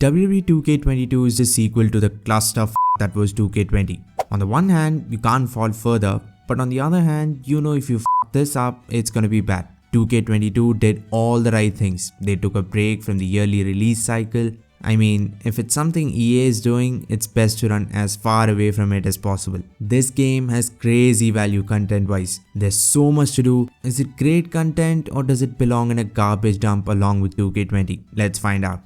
WWE 2K22 is the sequel to the cluster that was 2K20. On the one hand, you can't fall further, but on the other hand, you know if you this up, it's gonna be bad. 2K22 did all the right things. They took a break from the yearly release cycle. I mean, if it's something EA is doing, it's best to run as far away from it as possible. This game has crazy value content wise. There's so much to do. Is it great content or does it belong in a garbage dump along with 2K20? Let's find out.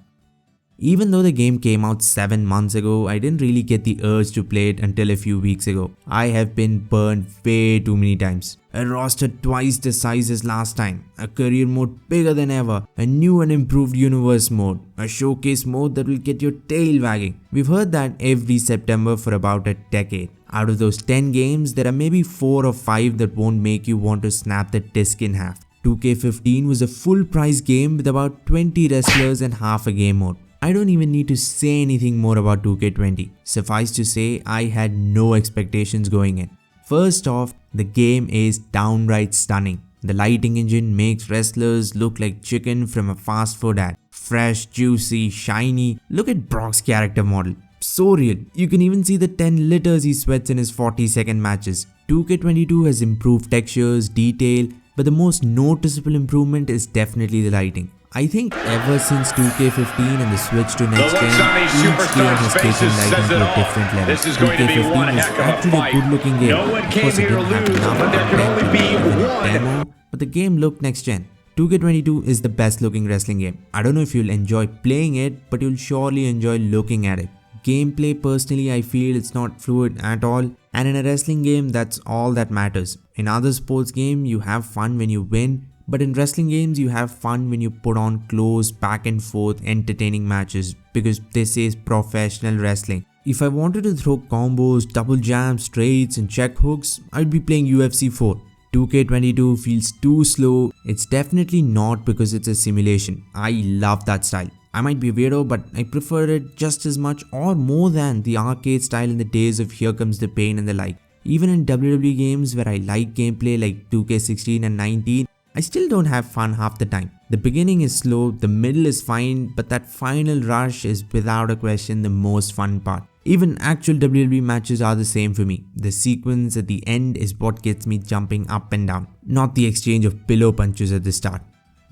Even though the game came out 7 months ago, I didn't really get the urge to play it until a few weeks ago. I have been burned way too many times. A roster twice the size as last time, a career mode bigger than ever, a new and improved universe mode, a showcase mode that will get your tail wagging. We've heard that every September for about a decade. Out of those 10 games, there are maybe 4 or 5 that won't make you want to snap the disc in half. 2K15 was a full price game with about 20 wrestlers and half a game mode. I don't even need to say anything more about 2K20. Suffice to say, I had no expectations going in. First off, the game is downright stunning. The lighting engine makes wrestlers look like chicken from a fast food ad. Fresh, juicy, shiny. Look at Brock's character model. So real. You can even see the 10 liters he sweats in his 40-second matches. 2K22 has improved textures, detail, but the most noticeable improvement is definitely the lighting. I think ever since 2K15 and the switch to next gen, each game has taken lighting to a different level. 2K15 was actually a good looking game. Of course it didn't have enough content to be even a demo, but the game looked next gen. 2K22 is the best looking wrestling game. I don't know if you'll enjoy playing it, but you'll surely enjoy looking at it. Gameplay, personally, I feel it's not fluid at all, and in a wrestling game, that's all that matters. In other sports games, you have fun when you win, but in wrestling games, you have fun when you put on close, back and forth, entertaining matches, because this is professional wrestling. If I wanted to throw combos, double jams, straights and check hooks, I'd be playing UFC 4. 2K22 feels too slow. It's definitely not because it's a simulation. I love that style. I might be a weirdo, but I prefer it just as much or more than the arcade style in the days of Here Comes the Pain and the like. Even in WWE games where I like gameplay like 2K16 and 19, I still don't have fun half the time. The beginning is slow, the middle is fine, but that final rush is without a question the most fun part. Even actual WWE matches are the same for me. The sequence at the end is what gets me jumping up and down, not the exchange of pillow punches at the start.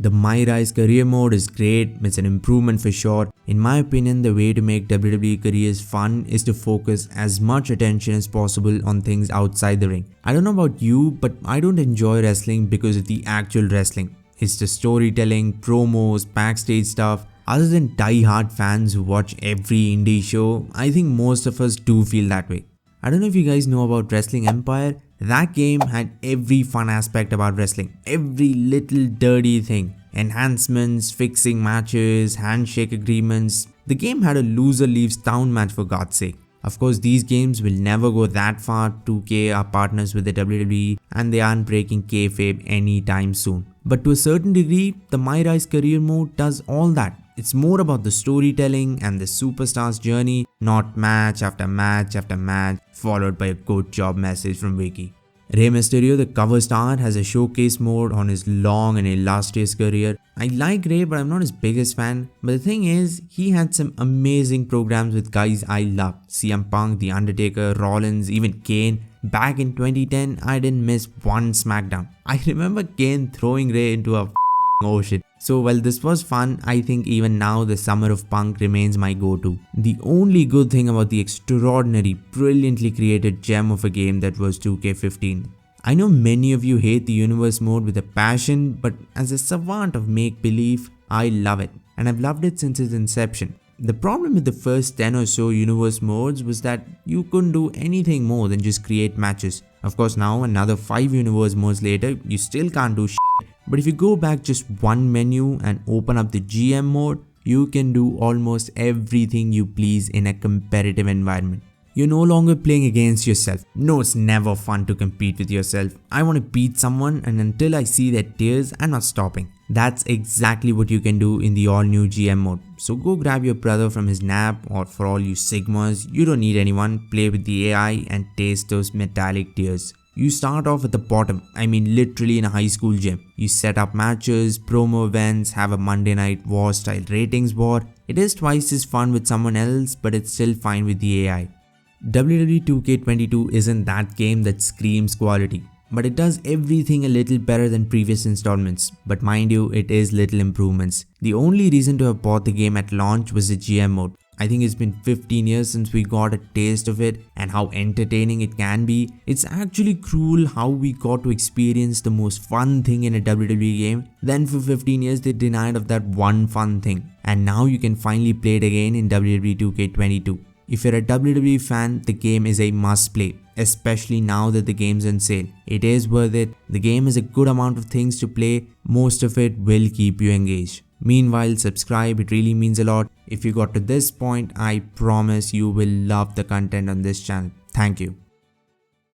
The My Rise career mode is great, it's an improvement for sure. In my opinion, the way to make WWE careers fun is to focus as much attention as possible on things outside the ring. I don't know about you, but I don't enjoy wrestling because of the actual wrestling. It's the storytelling, promos, backstage stuff. Other than die-hard fans who watch every indie show, I think most of us do feel that way. I don't know if you guys know about Wrestling Empire. That game had every fun aspect about wrestling, every little dirty thing. Enhancements, fixing matches, handshake agreements. The game had a loser leaves town match for God's sake. Of course, these games will never go that far. 2K are partners with the WWE and they aren't breaking kayfabe anytime soon. But to a certain degree, the My Rise career mode does all that. It's more about the storytelling and the superstar's journey, not match after match after match, followed by a good job message from Wiki. Rey Mysterio, the cover star, has a showcase mode on his long and illustrious career. I like Rey, but I'm not his biggest fan. But the thing is, he had some amazing programs with guys I love. CM Punk, The Undertaker, Rollins, even Kane. Back in 2010, I didn't miss one SmackDown. I remember Kane throwing Rey into a ocean. So while this was fun, I think even now the Summer of Punk remains my go-to. The only good thing about the extraordinary, brilliantly created gem of a game that was 2K15. I know many of you hate the universe mode with a passion, but as a savant of make-believe, I love it. And I've loved it since its inception. The problem with the first 10 or so universe modes was that you couldn't do anything more than just create matches. Of course now another 5 universe modes later, you still can't do shit. But if you go back just one menu and open up the GM mode, you can do almost everything you please in a competitive environment. You're no longer playing against yourself. No, it's never fun to compete with yourself. I want to beat someone and until I see their tears, I'm not stopping. That's exactly what you can do in the all new GM mode. So go grab your brother from his nap, or for all you Sigmas, you don't need anyone, play with the AI and taste those metallic tears. You start off at the bottom, I mean literally in a high school gym. You set up matches, promo events, have a Monday Night War style ratings war. It is twice as fun with someone else, but it's still fine with the AI. WWE2K22 isn't that game that screams quality, but it does everything a little better than previous installments. But mind you, it is little improvements. The only reason to have bought the game at launch was the GM mode. I think it's been 15 years since we got a taste of it and how entertaining it can be. It's actually cruel how we got to experience the most fun thing in a WWE game. Then for 15 years they denied of that one fun thing. And now you can finally play it again in WWE 2K22. If you're a WWE fan, the game is a must play, especially now that the game's on sale. It is worth it. The game has a good amount of things to play. Most of it will keep you engaged. Meanwhile, subscribe, it really means a lot. If you got to this point, I promise you will love the content on this channel. Thank you.